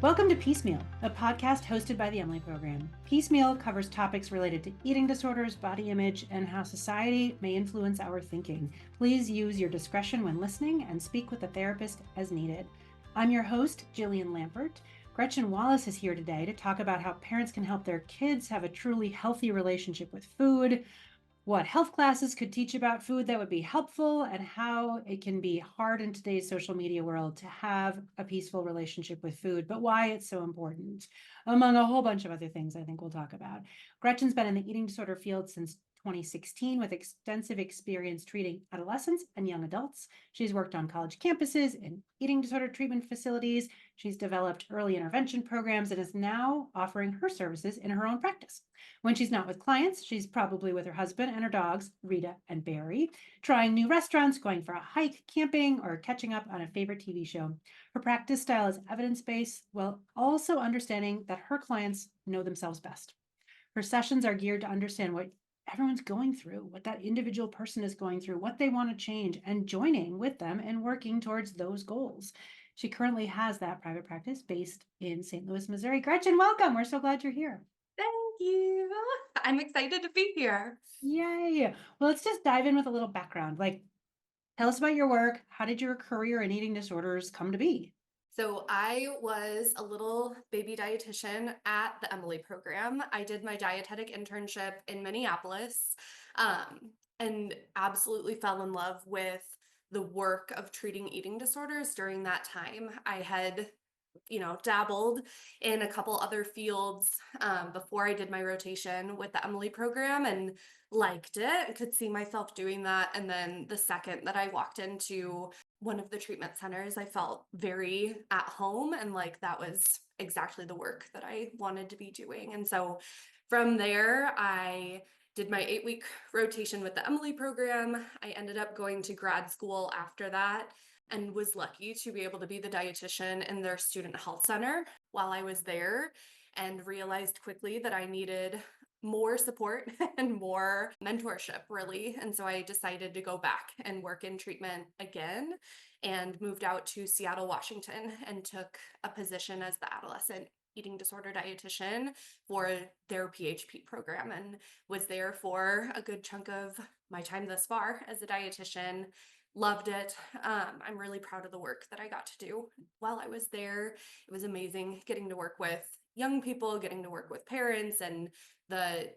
Welcome to Piecemeal, a podcast hosted by the Emily Program. Piecemeal covers topics related to eating disorders, body image, and how society may influence our thinking. Please use your discretion when listening and speak with a therapist as needed. I'm your host, Jillian Lampert. Gretchen Wallace is here today to talk about how parents can help their kids have a truly healthy relationship with food, what health classes could teach about food that would be helpful, and how it can be hard in today's social media world to have a peaceful relationship with food, but why it's so important, among a whole bunch of other things I think we'll talk about. Gretchen's been in the eating disorder field since 2016 with extensive experience treating adolescents and young adults. She's worked on college campuses and eating disorder treatment facilities. She's developed early intervention programs and is now offering her services in her own practice. When she's not with clients, she's probably with her husband and her dogs, Rita and Barry, trying new restaurants, going for a hike, camping, or catching up on a favorite TV show. Her practice style is evidence-based, while also understanding that her clients know themselves best. Her sessions are geared to understand what everyone's going through, what that individual person is going through, what they want to change, and joining with them and working towards those goals. She currently has that private practice based in St. Louis, Missouri. Gretchen, welcome. We're so glad you're here. Thank you. I'm excited to be here. Yay. Well, let's just dive in with a little background. Tell us about your work. How did your career in eating disorders come to be? So I was a little baby dietitian at the Emily program. I did my dietetic internship in Minneapolis, and absolutely fell in love with the work of treating eating disorders during that time. I had dabbled in a couple other fields before I did my rotation with the Emily program and liked it, could see myself doing that. And then the second that I walked into one of the treatment centers, I felt very at home and like that was exactly the work that I wanted to be doing. And so from there, I did my 8-week rotation with the Emily program. I ended up going to grad school after that and was lucky to be able to be the dietitian in their student health center while I was there, and realized quickly that I needed more support and more mentorship, really. And so I decided to go back and work in treatment again and moved out to Seattle, Washington, and took a position as the adolescent eating disorder dietitian for their PHP program, and was there for a good chunk of my time thus far as a dietitian. Loved it. I'm really proud of the work that I got to do while I was there. It was amazing getting to work with young people, getting to work with parents, and the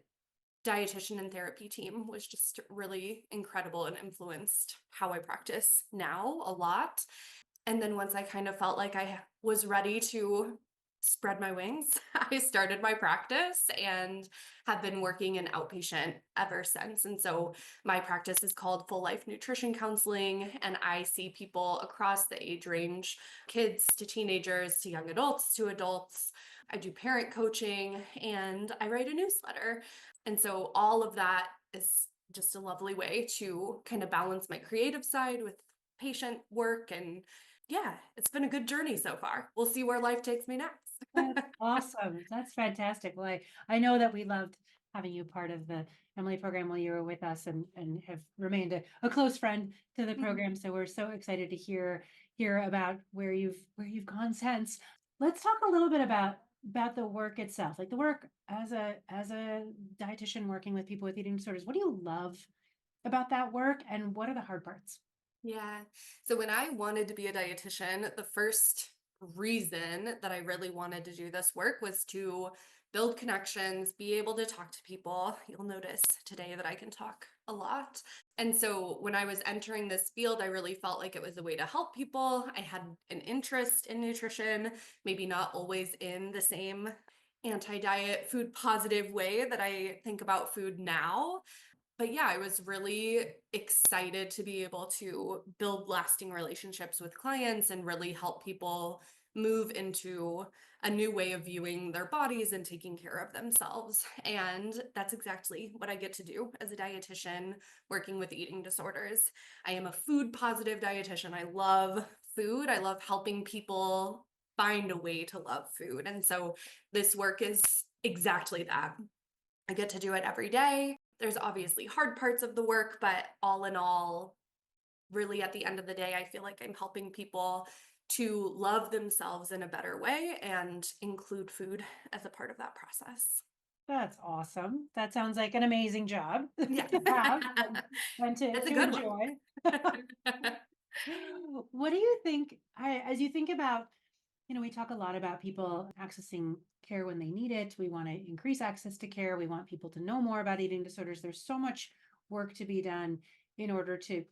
dietitian and therapy team was just really incredible and influenced how I practice now a lot. And then once I kind of felt like I was ready to spread my wings, I started my practice and have been working in outpatient ever since. And so my practice is called Full Life Nutrition Counseling, and I see people across the age range, kids to teenagers to young adults to adults. I do parent coaching and I write a newsletter. And so all of that is just a lovely way to kind of balance my creative side with patient work. And yeah, it's been a good journey so far. We'll see where life takes me next. That's awesome. That's fantastic. Well, I know that we loved having you part of the Emily program while you were with us and have remained a close friend to the program. So we're so excited to hear about where you've gone since. Let's talk a little bit about the work itself, like the work as a dietitian working with people with eating disorders. What do you love about that work, and what are the hard parts? Yeah. So when I wanted to be a dietitian, the first reason that I really wanted to do this work was to build connections, be able to talk to people. You'll notice today that I can talk a lot. And so when I was entering this field, I really felt like it was a way to help people. I had an interest in nutrition, maybe not always in the same anti-diet, food positive way that I think about food now. But yeah, I was really excited to be able to build lasting relationships with clients and really help people move into a new way of viewing their bodies and taking care of themselves. And that's exactly what I get to do as a dietitian working with eating disorders. I am a food positive dietitian. I love food. I love helping people find a way to love food. And so this work is exactly that. I get to do it every day. There's obviously hard parts of the work, but all in all, really at the end of the day, I feel like I'm helping people to love themselves in a better way and include food as a part of that process. That's awesome. That sounds like an amazing job Yeah. to have and That's a to good one. enjoy. What do you think, as you think about, we talk a lot about people accessing care when they need it. We want to increase access to care. We want people to know more about eating disorders. There's so much work to be done in order to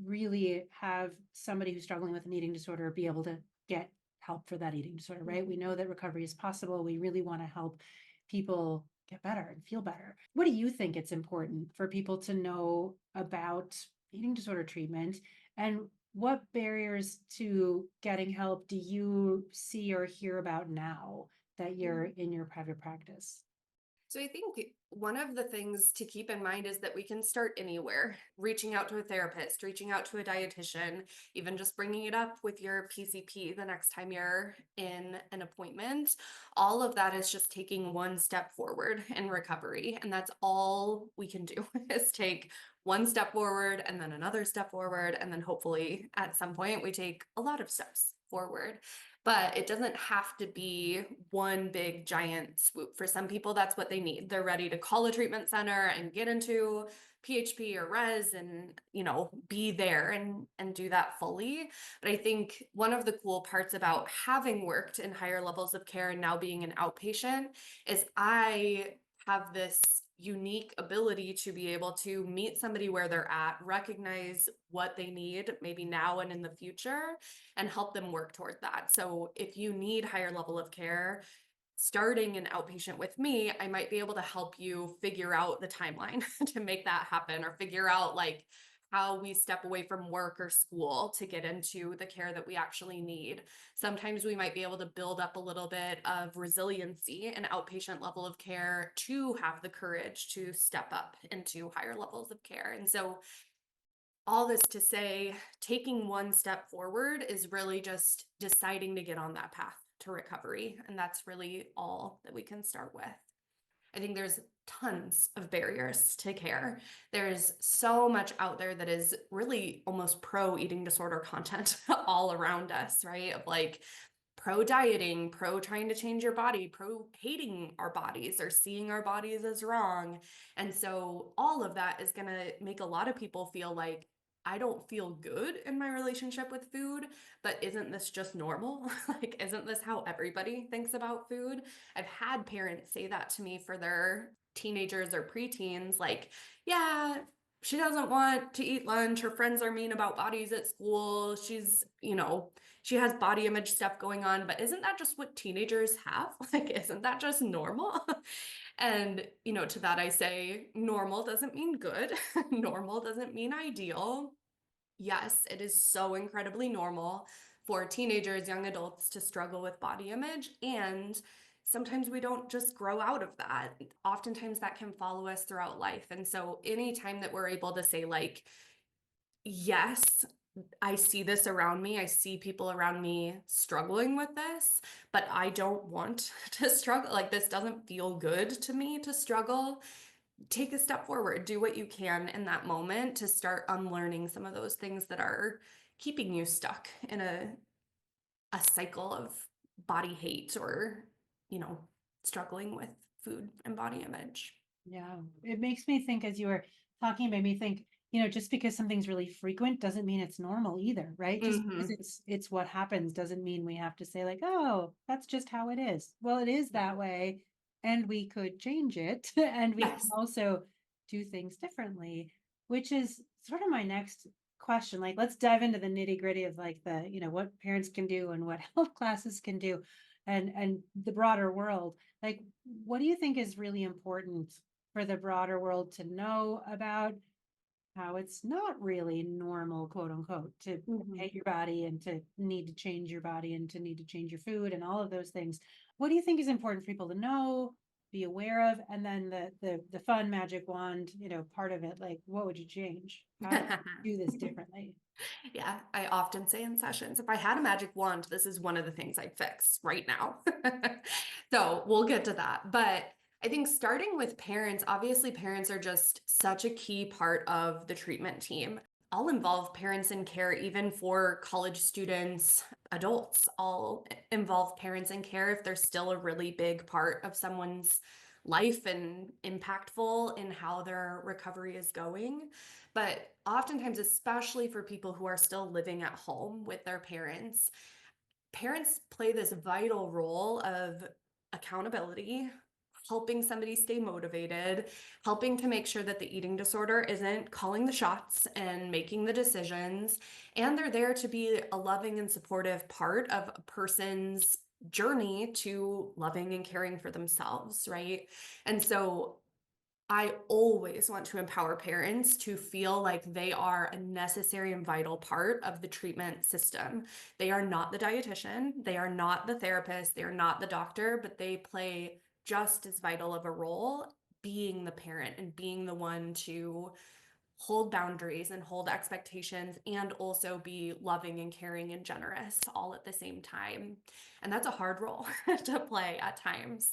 really have somebody who's struggling with an eating disorder be able to get help for that eating disorder, right? We know that recovery is possible. We really want to help people get better and feel better. What do you think it's important for people to know about eating disorder treatment, and what barriers to getting help do you see or hear about now that you're in your private practice? So I think one of the things to keep in mind is that we can start anywhere, reaching out to a therapist, reaching out to a dietitian, even just bringing it up with your PCP the next time you're in an appointment. All of that is just taking one step forward in recovery. And that's all we can do is take one step forward and then another step forward. And then hopefully at some point we take a lot of steps forward. But it doesn't have to be one big giant swoop. For some people, that's what they need. They're ready to call a treatment center and get into PHP or res and, be there and do that fully. But I think one of the cool parts about having worked in higher levels of care and now being an outpatient is I have this unique ability to be able to meet somebody where they're at, recognize what they need maybe now and in the future, and help them work toward that. So if you need higher level of care, starting an outpatient with me, I might be able to help you figure out the timeline to make that happen, or figure out like how we step away from work or school to get into the care that we actually need. Sometimes we might be able to build up a little bit of resiliency and outpatient level of care to have the courage to step up into higher levels of care. And so all this to say, taking one step forward is really just deciding to get on that path to recovery. And that's really all that we can start with. I think there's tons of barriers to care. There's so much out there that is really almost pro eating disorder content all around us, right? Of like pro dieting, pro trying to change your body, pro hating our bodies or seeing our bodies as wrong. And so all of that is going to make a lot of people feel like, I don't feel good in my relationship with food, but isn't this just normal? Like, isn't this how everybody thinks about food? I've had parents say that to me for their teenagers or preteens, like, yeah, she doesn't want to eat lunch. Her friends are mean about bodies at school. She has body image stuff going on, but isn't that just what teenagers have? Like, isn't that just normal? And, to that I say, normal doesn't mean good. Normal doesn't mean ideal. Yes, it is so incredibly normal for teenagers, young adults to struggle with body image. And sometimes we don't just grow out of that. Oftentimes that can follow us throughout life. And so anytime that we're able to say, like, yes, I see this around me. I see people around me struggling with this, but I don't want to struggle. Like, this doesn't feel good to me to struggle. Take a step forward, do what you can in that moment to start unlearning some of those things that are keeping you stuck in a cycle of body hate or, you know, struggling with food and body image. Yeah, it makes me think, as you were talking, made me think, just because something's really frequent doesn't mean it's normal either, right? Just because Hmm. it's what happens doesn't mean we have to say like, oh, that's just how it is. Well, it is that way, and we could change it, and we can Yes. also do things differently, which is sort of my next question. Like, let's dive into the nitty-gritty of like what parents can do and what health classes can do, and the broader world. Like, what do you think is really important for the broader world to know about how it's not really normal, quote unquote, to Hmm. hate your body and to need to change your body and to need to change your food and all of those things? What do you think is important for people to know, be aware of, and then the fun magic wand, part of it? Like, what would you change? How do you do this differently? Yeah, I often say in sessions, if I had a magic wand, this is one of the things I'd fix right now. So we'll get to that. But I think starting with parents, obviously, parents are just such a key part of the treatment team. I'll involve parents in care even for college students, adults. I'll involve parents in care if they're still a really big part of someone's life and impactful in how their recovery is going. But oftentimes, especially for people who are still living at home with their parents, parents play this vital role of accountability, helping somebody stay motivated, helping to make sure that the eating disorder isn't calling the shots and making the decisions. And they're there to be a loving and supportive part of a person's journey to loving and caring for themselves, right? And so I always want to empower parents to feel like they are a necessary and vital part of the treatment system. They are not the dietitian, they are not the therapist, they are not the doctor, but they play just as vital of a role being the parent and being the one to hold boundaries and hold expectations and also be loving and caring and generous all at the same time. And that's a hard role to play at times.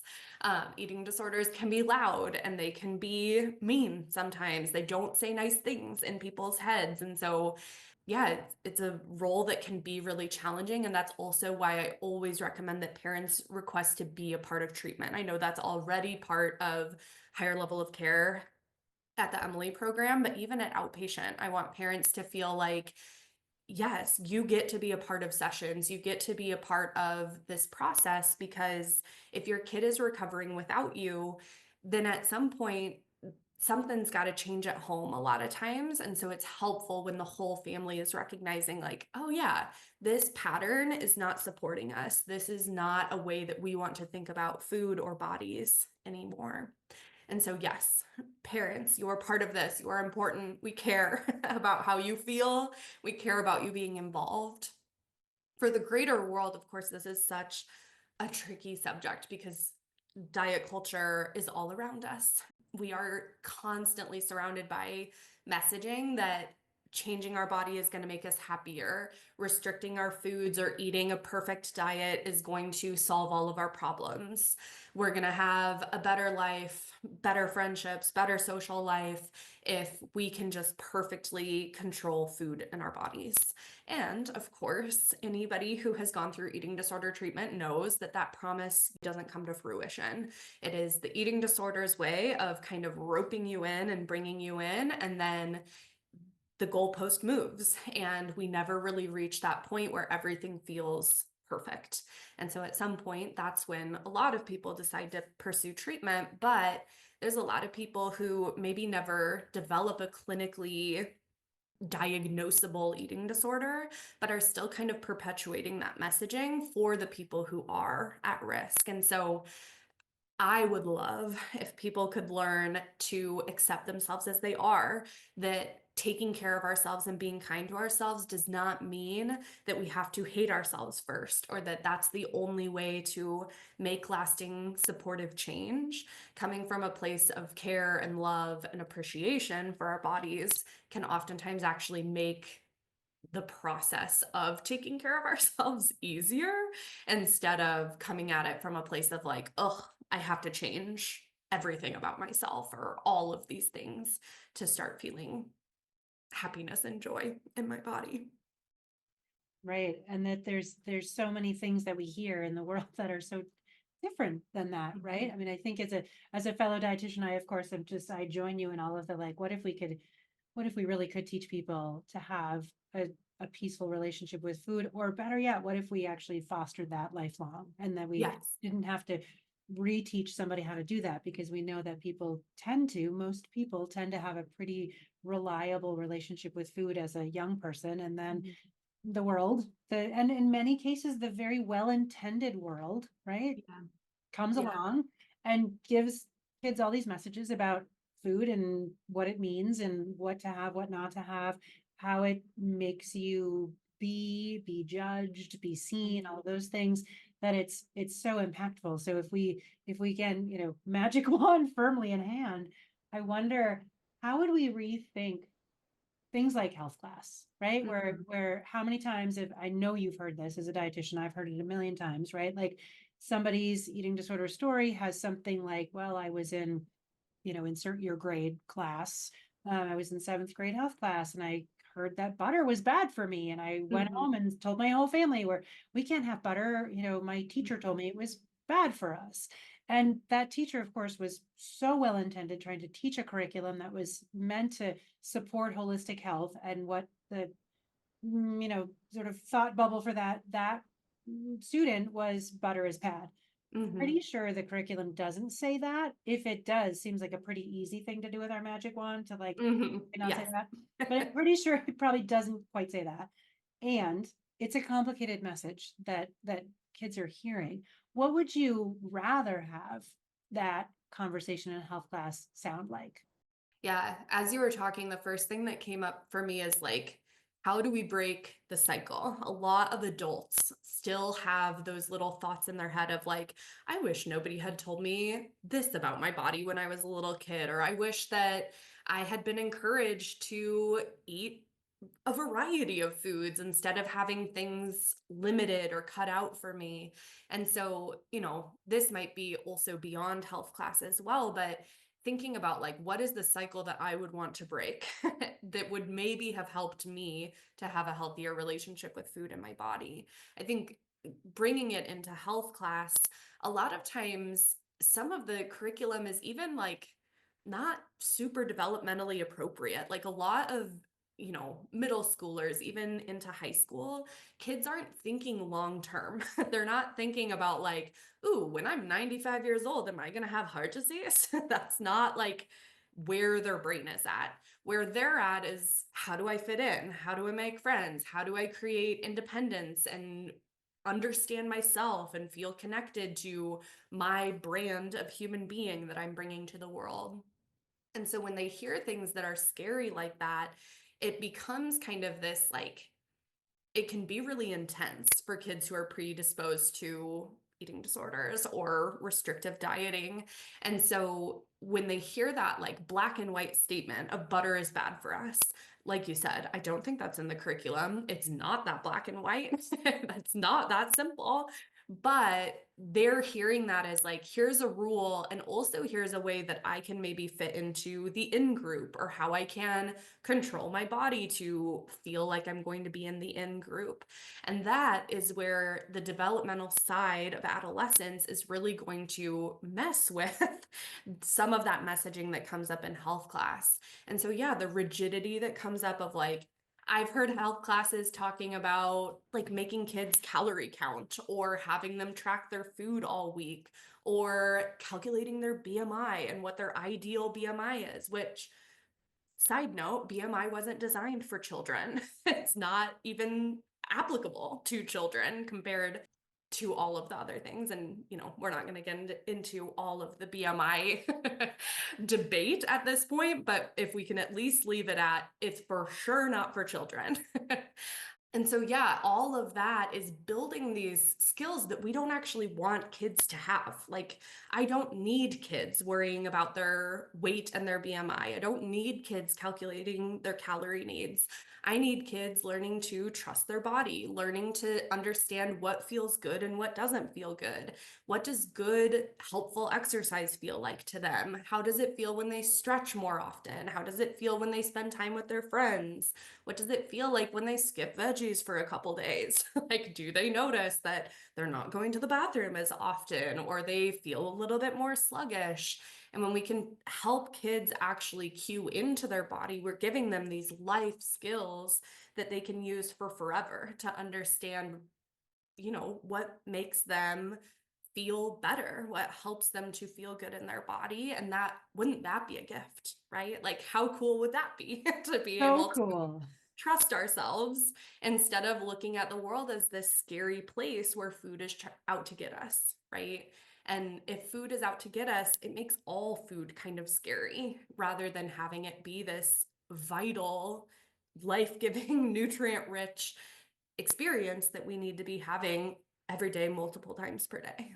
Eating disorders can be loud and they can be mean sometimes. They don't say nice things in people's heads. And so, yeah, it's a role that can be really challenging. And that's also why I always recommend that parents request to be a part of treatment. I know that's already part of higher level of care at the Emily program, but even at outpatient, I want parents to feel like, yes, you get to be a part of sessions, you get to be a part of this process because if your kid is recovering without you, then at some point, something's got to change at home a lot of times. And so it's helpful when the whole family is recognizing, like, oh, yeah, this pattern is not supporting us. This is not a way that we want to think about food or bodies anymore. And so, yes, parents, you're part of this. You are important. We care about how you feel. We care about you being involved. For the greater world, of course, this is such a tricky subject because diet culture is all around us. We are constantly surrounded by messaging that changing our body is going to make us happier. Restricting our foods or eating a perfect diet is going to solve all of our problems. We're going to have a better life, better friendships, better social life if we can just perfectly control food in our bodies. And of course, anybody who has gone through eating disorder treatment knows that that promise doesn't come to fruition. It is the eating disorder's way of kind of roping you in and bringing you in, and then the goalpost moves, and we never really reach that point where everything feels perfect. And so at some point, that's when a lot of people decide to pursue treatment, but there's a lot of people who maybe never develop a clinically diagnosable eating disorder, but are still kind of perpetuating that messaging for the people who are at risk. And so I would love if people could learn to accept themselves as they are, that taking care of ourselves and being kind to ourselves does not mean that we have to hate ourselves first, or that that's the only way to make lasting supportive change. Coming from a place of care and love and appreciation for our bodies can oftentimes actually make the process of taking care of ourselves easier instead of coming at it from a place of like, oh, I have to change everything about myself or all of these things to start feeling happiness and joy in my body. Right. And that there's so many things that we hear in the world that are so different than that, right? I mean, I think as a fellow dietitian, I of course am just I join you in all of the like, what if we really could teach people to have a peaceful relationship with food, or better yet, what if we actually fostered that lifelong and that we Yes. didn't have to reteach somebody how to do that, because we know that most people tend to have a pretty reliable relationship with food as a young person, and then Mhm. the world, and in many cases, the very well-intended world, right, Yeah. comes Yeah. along and gives kids all these messages about food and what it means and what to have, what not to have, how it makes you be judged, be seen, all of those things, that it's so impactful. So if we can, magic wand firmly in hand, I wonder how would we rethink things like health class, right? Where Mhm. where how many times, if I know you've heard this as a dietitian, I've heard it a million times, right? Like somebody's eating disorder story has something like, well, I was in, insert your grade class I was in seventh grade health class and I heard that butter was bad for me. And I went Mhm. home and told my whole family where we can't have butter. My teacher told me it was bad for us. And that teacher, of course, was so well intended, trying to teach a curriculum that was meant to support holistic health. And what the sort of thought bubble for that student was butter is bad. Mhm. Pretty sure the curriculum doesn't say that. If it does, seems like a pretty easy thing to do with our magic wand to like Mhm. not say Yes. that. But I'm pretty sure it probably doesn't quite say that. And it's a complicated message that kids are hearing. What would you rather have that conversation in health class sound like? Yeah, as you were talking, the first thing that came up for me is like, how do we break the cycle? A lot of adults still have those little thoughts in their head of like, I wish nobody had told me this about my body when I was a little kid, or I wish that I had been encouraged to eat a variety of foods instead of having things limited or cut out for me. And so, this might be also beyond health class as well, but thinking about like what is the cycle that I would want to break that would maybe have helped me to have a healthier relationship with food and my body. I think bringing it into health class, a lot of times some of the curriculum is even like not super developmentally appropriate. Like a lot of middle schoolers, even into high school, kids aren't thinking long term. They're not thinking about like, ooh, when I'm 95 years old, am I going to have heart disease? That's not like where their brain is at. Where they're at is how do I fit in? How do I make friends? How do I create independence and understand myself and feel connected to my brand of human being that I'm bringing to the world? And so when they hear things that are scary like that, it becomes kind of this like, it can be really intense for kids who are predisposed to eating disorders or restrictive dieting. And so when they hear that like black and white statement of butter is bad for us, like you said, I don't think that's in the curriculum. It's not that black and white. That's not that simple. But they're hearing that as like, here's a rule, and also here's a way that I can maybe fit into the in group, or how I can control my body to feel like I'm going to be in the in group. And that is where the developmental side of adolescence is really going to mess with some of that messaging that comes up in health class. And so, yeah, the rigidity that comes up of like, I've heard health classes talking about like making kids calorie count or having them track their food all week or calculating their BMI and what their ideal BMI is, which, side note, BMI wasn't designed for children. It's not even applicable to children compared to all of the other things. And, we're not going to get into all of the BMI debate at this point, but if we can at least leave it at it's for sure not for children. And so, yeah, all of that is building these skills that we don't actually want kids to have. Like, I don't need kids worrying about their weight and their BMI. I don't need kids calculating their calorie needs. I need kids learning to trust their body, learning to understand what feels good and what doesn't feel good. What does good, helpful exercise feel like to them? How does it feel when they stretch more often? How does it feel when they spend time with their friends? What does it feel like when they skip veggies for a couple days? Like, do they notice that they're not going to the bathroom as often, or they feel a little bit more sluggish? And when we can help kids actually cue into their body, we're giving them these life skills that they can use for forever to understand, what makes them feel better, what helps them to feel good in their body. And that, wouldn't that be a gift, right? Like, how cool would that be to be So able to cool. trust ourselves instead of looking at the world as this scary place where food is out to get us, right? And if food is out to get us, it makes all food kind of scary rather than having it be this vital, life giving, nutrient rich experience that we need to be having every day, multiple times per day.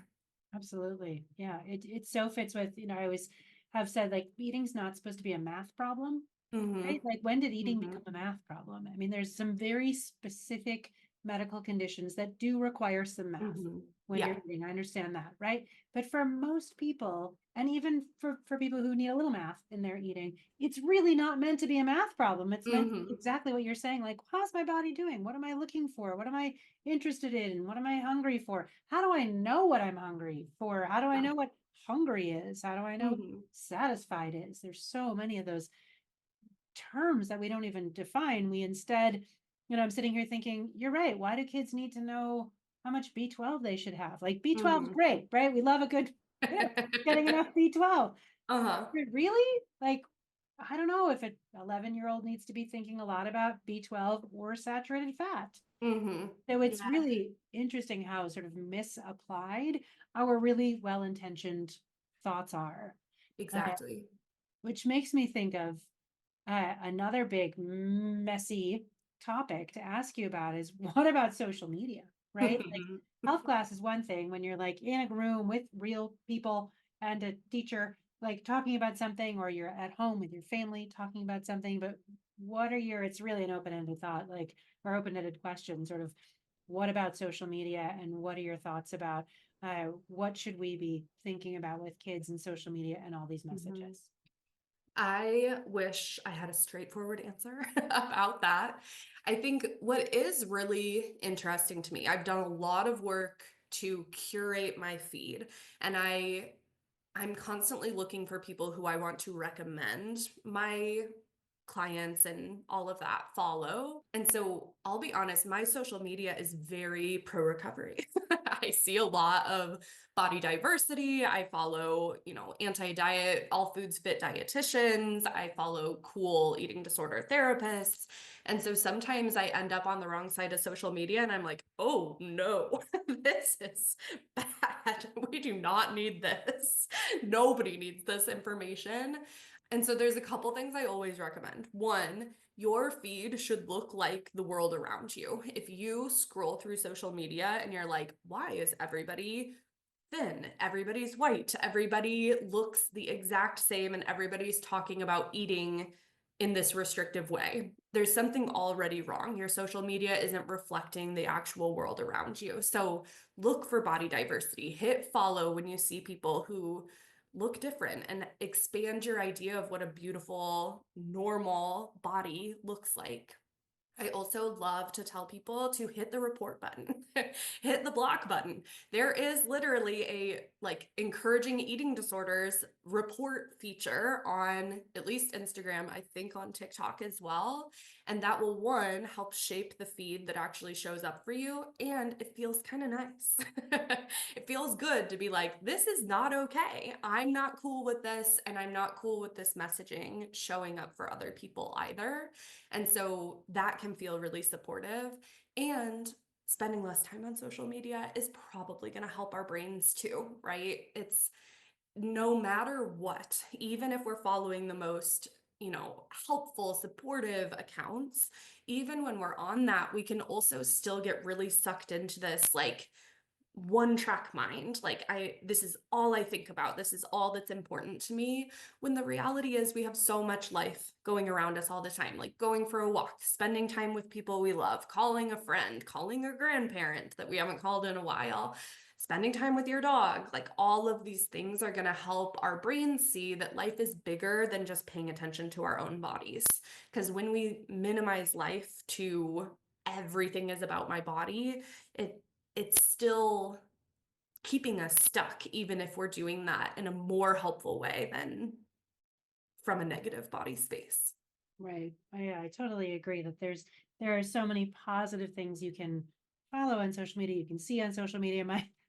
Absolutely. Yeah. It so fits with, I always have said like eating's not supposed to be a math problem, Mm-hmm. right? Like when did eating Mm-hmm. become a math problem? I mean, there's some very specific medical conditions that do require some math Mhm. when you're Yeah. eating. I understand that, right? But for most people, and even for people who need a little math in their eating, it's really not meant to be a math problem. It's meant to be Mhm. exactly what you're saying. Like, how's my body doing? What am I looking for? What am I interested in? What am I hungry for? How do I know what I'm hungry for? How do I Yeah. know what hungry is? How do I know what Mhm. satisfied is? There's so many of those terms that we don't even define. We instead, I'm sitting here thinking, you're right. Why do kids need to know how much B12 they should have? Like B12 is Mhm. great, right? We love a good getting enough B12. Uh-huh. But really? Like, I don't know if an 11-year-old needs to be thinking a lot about B12 or saturated fat. Mhm. So it's Yeah, really interesting how sort of misapplied our really well-intentioned thoughts are, uh, exactly. which makes me think of another big messy topic to ask you about is what about social media, right? Like health class is one thing when you're like in a room with real people and a teacher like talking about something, or you're at home with your family talking about something, but it's really an open-ended thought, like, or open-ended question, sort of, what about social media and what are your thoughts about what should we be thinking about with kids and social media and all these Mhm. messages? I wish I had a straightforward answer about that. I think what is really interesting to me, I've done a lot of work to curate my feed, and I'm constantly looking for people who I want to recommend my clients and all of that follow. And so I'll be honest, my social media is very pro recovery. I see a lot of body diversity. I follow, anti diet, all foods fit dietitians. I follow cool eating disorder therapists. And so sometimes I end up on the wrong side of social media and I'm like, oh no, this is bad. We do not need this. Nobody needs this information. And so there's a couple things I always recommend. One, your feed should look like the world around you. If you scroll through social media and you're like, why is everybody thin? Everybody's white. Everybody looks the exact same, and everybody's talking about eating in this restrictive way. There's something already wrong. Your social media isn't reflecting the actual world around you. So look for body diversity. Hit follow when you see people who look different and expand your idea of what a beautiful, normal body looks like. I also love to tell people to hit the report button, hit the block button. There is literally a like encouraging eating disorders report feature on at least Instagram, I think on TikTok as well. And that will one help shape the feed that actually shows up for you. And it feels kind of nice. It feels good to be like, this is not okay. I'm not cool with this. And I'm not cool with this messaging showing up for other people either. And so that can feel really supportive. And spending less time on social media is probably going to help our brains too, right? It's no matter what, even if we're following the most, helpful, supportive accounts, even when we're on that, we can also still get really sucked into this like one track mind. Like this is all I think about. This is all that's important to me. When the reality is we have so much life going around us all the time, like going for a walk, spending time with people we love, calling a friend, calling a grandparent that we haven't called in a while, spending time with your dog. Like all of these things are going to help our brains see that life is bigger than just paying attention to our own bodies. Because when we minimize life to everything is about my body, it it's still keeping us stuck, even if we're doing that in a more helpful way than from a negative body space. Right. I totally agree that there are so many positive things you can follow on social media, you can see on social media.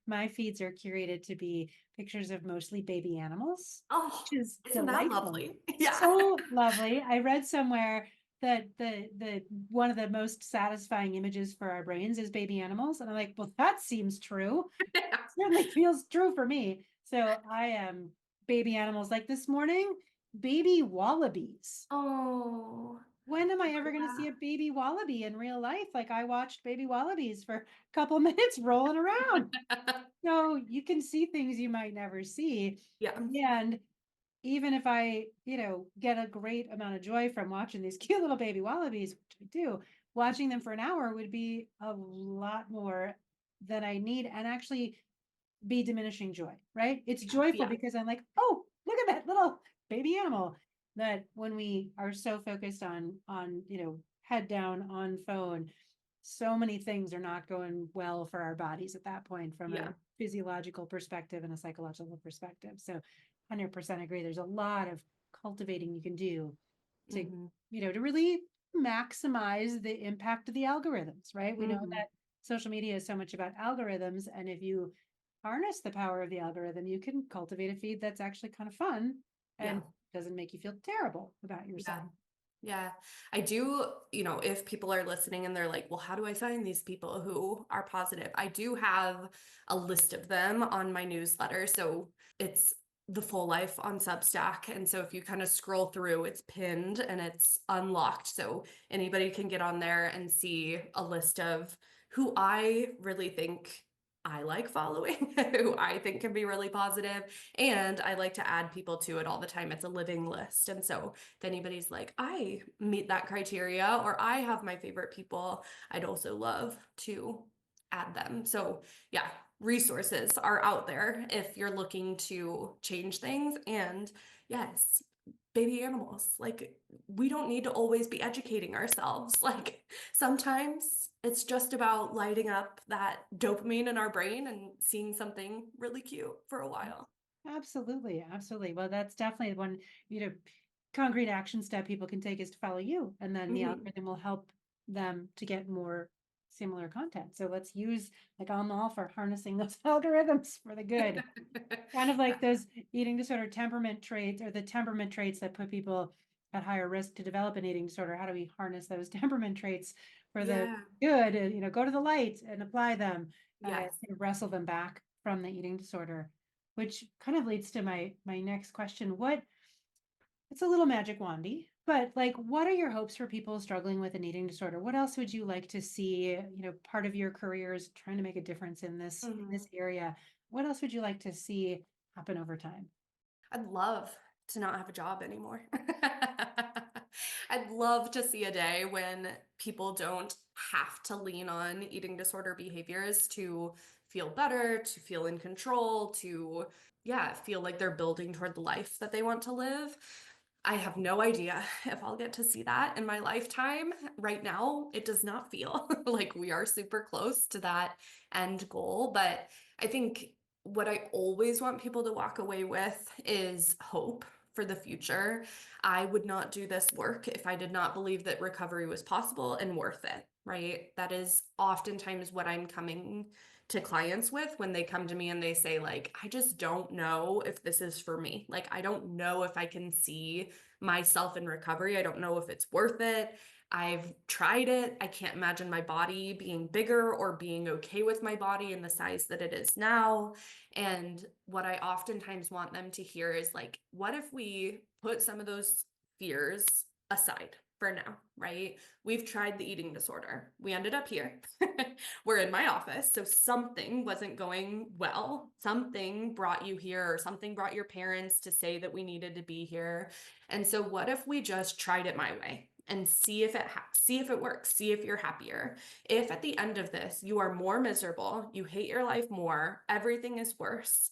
My feeds are curated to be pictures of mostly baby animals, Oh, which is isn't that delightful. lovely? Yeah. So lovely. I read somewhere that the one of the most satisfying images for our brains is baby animals. And I'm like, well, that seems true. Certainly feels true for me. So I am baby animals. Like this morning, baby wallabies. Oh, When am I ever going to see a baby wallaby in real life? Like I watched baby wallabies for a couple minutes rolling around. yeah. So you can see things you might never see. Yeah. And even if I, get a great amount of joy from watching these cute little baby wallabies, which I do, watching them for an hour would be a lot more than I need and actually be diminishing joy, right? It's joyful Yeah. because I'm like, oh, look at that little baby animal. That when we are so focused on head down on phone, so many things are not going well for our bodies at that point from a Yeah. physiological perspective and a psychological perspective. So 100% agree. There's a lot of cultivating you can do to, Hmm. to really maximize the impact of the algorithms, right? We know Hmm. that social media is so much about algorithms. And if you harness the power of the algorithm, you can cultivate a feed that's actually kind of fun Yeah. and doesn't make you feel terrible about yourself. Yeah. Yeah. I do, if people are listening and they're like, well, how do I find these people who are positive? I do have a list of them on my newsletter. So it's the full life on Substack. And so if you kind of scroll through, it's pinned and it's unlocked. So anybody can get on there and see a list of who I really think I like following, who I think can be really positive. And I like to add people to it all the time. It's a living list. And so if anybody's like, I meet that criteria or I have my favorite people, I'd also love to add them. So, yeah, resources are out there if you're looking to change things. And yes, baby animals, like, we don't need to always be educating ourselves. Like, sometimes it's just about lighting up that dopamine in our brain and seeing something really cute for a while. Absolutely, absolutely. Well, that's definitely one, you know, concrete action step people can take is to follow you, and then the Mhm. algorithm will help them to get more similar content. So let's use like I'm all for harnessing those algorithms for the good. Kind of like those eating disorder temperament traits or the temperament traits that put people at higher risk to develop an eating disorder. How do we harness those temperament traits for the Yeah. good and, go to the light and apply them, Yes. wrestle them back from the eating disorder, which kind of leads to my next question. It's a little magic wandy, but like, what are your hopes for people struggling with an eating disorder? What else would you like to see? Part of your career is trying to make a difference in this Mhm. area. What else would you like to see happen over time? I'd love to not have a job anymore. I'd love to see a day when people don't have to lean on eating disorder behaviors to feel better, to feel in control, to, yeah, feel like they're building toward the life that they want to live. I have no idea if I'll get to see that in my lifetime. Right now, it does not feel like we are super close to that end goal, but I think what I always want people to walk away with is hope for the future. I would not do this work if I did not believe that recovery was possible and worth it, right? That is oftentimes what I'm coming to clients with when they come to me and they say, like, I just don't know if this is for me. Like, I don't know if I can see myself in recovery. I don't know if it's worth it. I've tried it. I can't imagine my body being bigger or being okay with my body in the size that it is now. And what I oftentimes want them to hear is like, what if we put some of those fears aside for now, right? We've tried the eating disorder. We ended up here. We're in my office. So something wasn't going well. Something brought you here, or something brought your parents to say that we needed to be here. And so what if we just tried it my way? And see if it works, see if you're happier. If at the end of this you are more miserable, you hate your life more, everything is worse,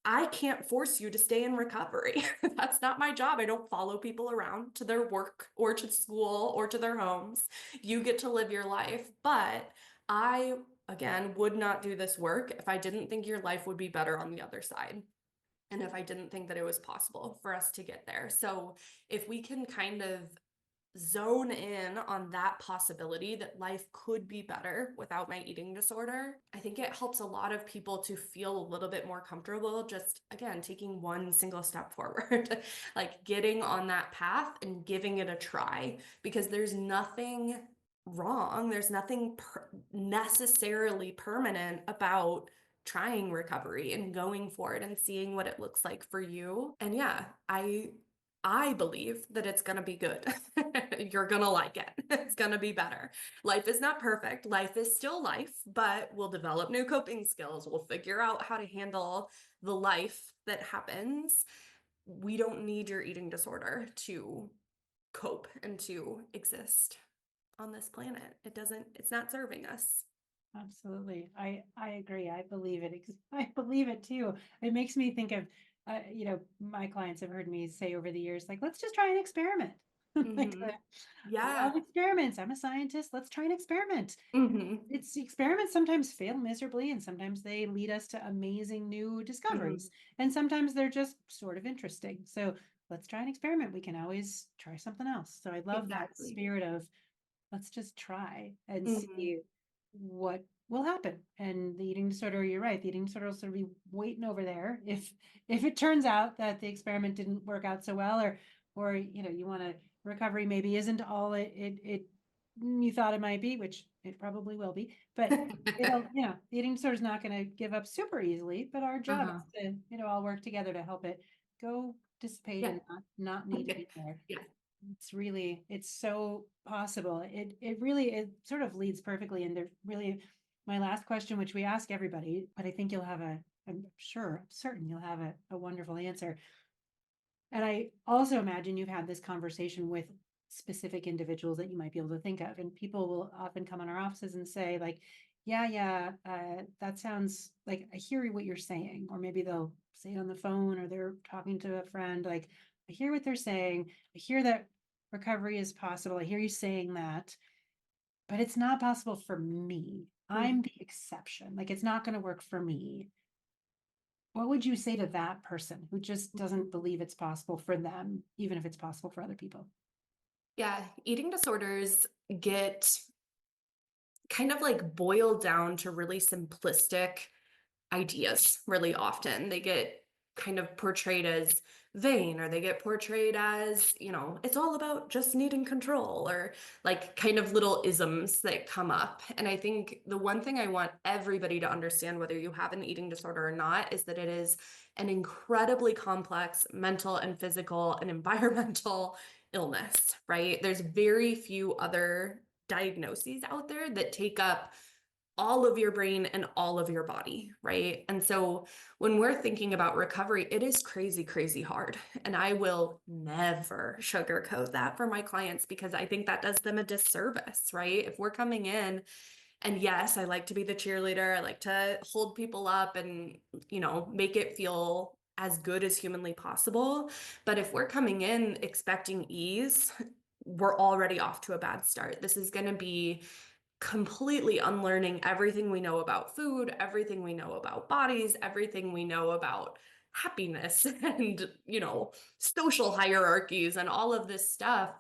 I can't force you to stay in recovery. That's not my job. I don't follow people around to their work or to school or to their homes. You get to live your life. But I, again, would not do this work if I didn't think your life would be better on the other side. And if I didn't think that it was possible for us to get there. So if we can kind of zone in on that possibility that life could be better without my eating disorder, I think it helps a lot of people to feel a little bit more comfortable just, again, taking one single step forward, like getting on that path and giving it a try, because there's nothing wrong. There's nothing necessarily permanent about trying recovery and going for it and seeing what it looks like for you. And yeah, I believe that it's going to be good. You're going to like it. It's going to be better. Life is not perfect. Life is still life, but we'll develop new coping skills. We'll figure out how to handle the life that happens. We don't need your eating disorder to cope and to exist. on this planet. It's not serving us. Absolutely. I agree. I believe it. I believe it too. It makes me think of, my clients have heard me say over the years, like, let's just try an experiment. Like, Hmm. I love Yeah. experiments. I'm a scientist. Let's try an experiment. Hmm. It's experiments sometimes fail miserably, and sometimes they lead us to amazing new Hmm. discoveries. And sometimes they're just sort of interesting. So let's try an experiment. We can always try something else. So I love that Exactly. spirit of let's just try and Hmm. see what will happen. And the eating disorder, you're right, the eating disorder will sort of be waiting over there if it turns out that the experiment didn't work out so well, or you want to recovery maybe isn't all it you thought it might be, which it probably will be, but it'll, the eating disorder is not going to give up super easily, but our job Uh-huh. is to, all work together to help it go dissipate Yeah. and not need to be there. Yeah. It's so possible. It sort of leads perfectly into really my last question, which we ask everybody, but I think I'm sure, I'm certain you'll have a wonderful answer. And I also imagine you've had this conversation with specific individuals that you might be able to think of. And people will often come in our offices and say, like, yeah, that sounds like I hear what you're saying. Or maybe they'll say it on the phone or they're talking to a friend, like, I hear what they're saying. I hear that recovery is possible. I hear you saying that, but it's not possible for me. I'm Mhm. the exception. Like, it's not going to work for me. What would you say to that person who just doesn't believe it's possible for them, even if it's possible for other people? Yeah. Eating disorders get kind of like boiled down to really simplistic ideas really often. They get kind of portrayed as vain, or they get portrayed as, it's all about just needing control, or like kind of little isms that come up. And I think the one thing I want everybody to understand, whether you have an eating disorder or not, is that it is an incredibly complex mental and physical and environmental illness, right? There's very few other diagnoses out there that take up all of your brain and all of your body, right? And so when we're thinking about recovery, it is crazy, crazy hard. And I will never sugarcoat that for my clients, because I think that does them a disservice, right? If we're coming in, and yes, I like to be the cheerleader, I like to hold people up and, make it feel as good as humanly possible. But if we're coming in expecting ease, we're already off to a bad start. This is going to be completely unlearning everything we know about food, everything we know about bodies, everything we know about happiness and, social hierarchies and all of this stuff.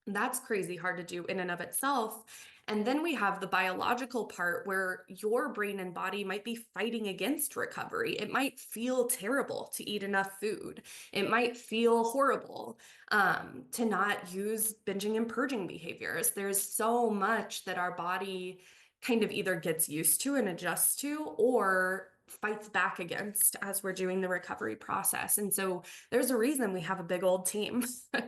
That's crazy hard to do in and of itself. And then we have the biological part where your brain and body might be fighting against recovery. It might feel terrible to eat enough food. It might feel horrible to not use binging and purging behaviors. There's so much that our body kind of either gets used to and adjusts to, or fights back against as we're doing the recovery process. And so there's a reason we have a big old team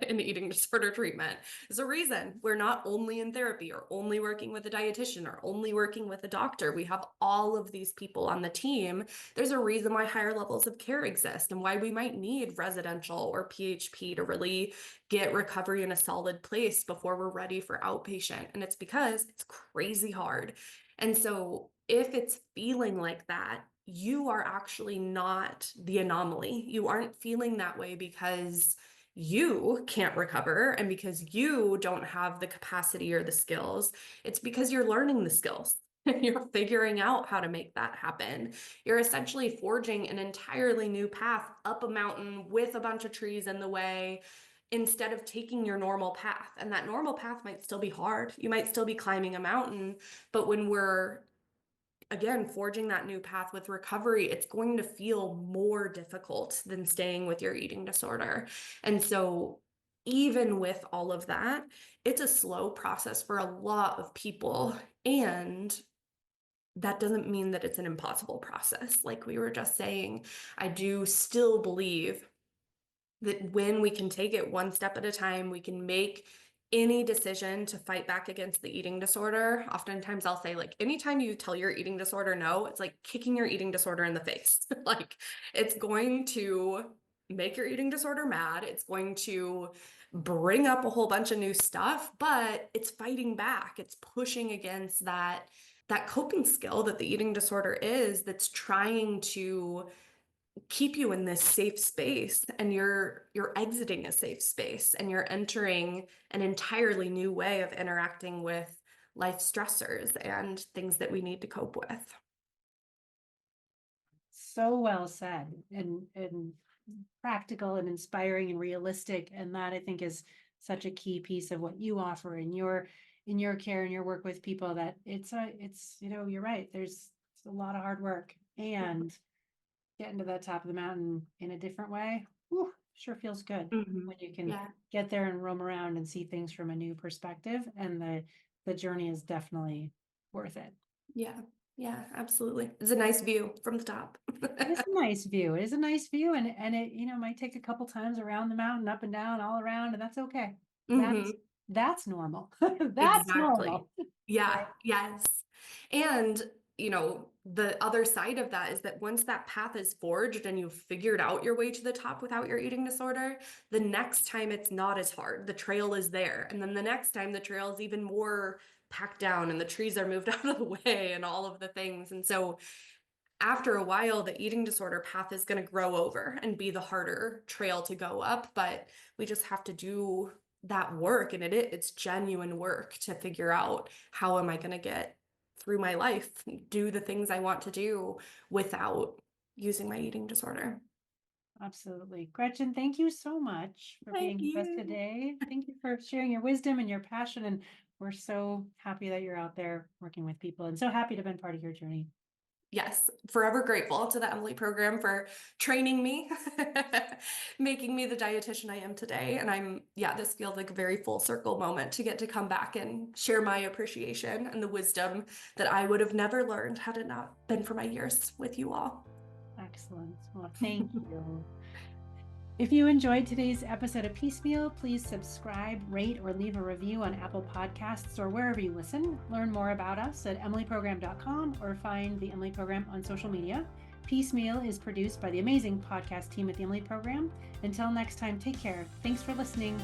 in eating disorder treatment. There's a reason we're not only in therapy or only working with a dietitian or only working with a doctor. We have all of these people on the team. There's a reason why higher levels of care exist and why we might need residential or PHP to really get recovery in a solid place before we're ready for outpatient. And it's because it's crazy hard. And so if it's feeling like that, you are actually not the anomaly. You aren't feeling that way because you can't recover and because you don't have the capacity or the skills. It's because you're learning the skills. You're figuring out how to make that happen. You're essentially forging an entirely new path up a mountain with a bunch of trees in the way, instead of taking your normal path. And that normal path might still be hard. You might still be climbing a mountain, but when we're again forging that new path with recovery, it's going to feel more difficult than staying with your eating disorder. And so even with all of that, it's a slow process for a lot of people. And that doesn't mean that it's an impossible process. Like we were just saying, I do still believe that when we can take it one step at a time, we can make any decision to fight back against the eating disorder. Oftentimes I'll say, like, anytime you tell your eating disorder no, it's like kicking your eating disorder in the face. Like, it's going to make your eating disorder mad. It's going to bring up a whole bunch of new stuff, but it's fighting back. It's pushing against that coping skill that the eating disorder is, that's trying to keep you in this safe space, and you're exiting a safe space and you're entering an entirely new way of interacting with life stressors and things that we need to cope with. So well said, and practical and inspiring and realistic. And that, I think, is such a key piece of what you offer in your care and your work with people, that it's, you're right. There's a lot of hard work, and getting to that top of the mountain in a different way, whew, sure feels good Mhm. when you can Yeah, get there and roam around and see things from a new perspective. And the journey is definitely worth it. yeah, yeah, absolutely. It's a nice view from the top. It is a nice view. It is a nice view, and it, might take a couple times around the mountain, up and down, all around, and that's okay. That's Hmm. that's normal. That's Exactly. normal. Yeah, Right. yes. And, the other side of that is that once that path is forged and you've figured out your way to the top without your eating disorder, the next time it's not as hard. The trail is there. And then the next time the trail is even more packed down and the trees are moved out of the way and all of the things. And so after a while, the eating disorder path is going to grow over and be the harder trail to go up. But we just have to do that work, and it's genuine work to figure out, how am I going to get through my life, do the things I want to do without using my eating disorder. Absolutely. Gretchen, thank you so much for Thank being with us you. today. Thank you for sharing your wisdom and your passion. And we're so happy that you're out there working with people, and so happy to have been part of your journey. Yes, forever grateful to the Emily program for training me, making me the dietitian I am today. And yeah, this feels like a very full circle moment to get to come back and share my appreciation and the wisdom that I would have never learned had it not been for my years with you all. Excellent. Well, thank you. If you enjoyed today's episode of Piecemeal, please subscribe, rate, or leave a review on Apple Podcasts or wherever you listen. Learn more about us at emilyprogram.com or find the Emily Program on social media. Piecemeal is produced by the amazing podcast team at the Emily Program. Until next time, take care. Thanks for listening.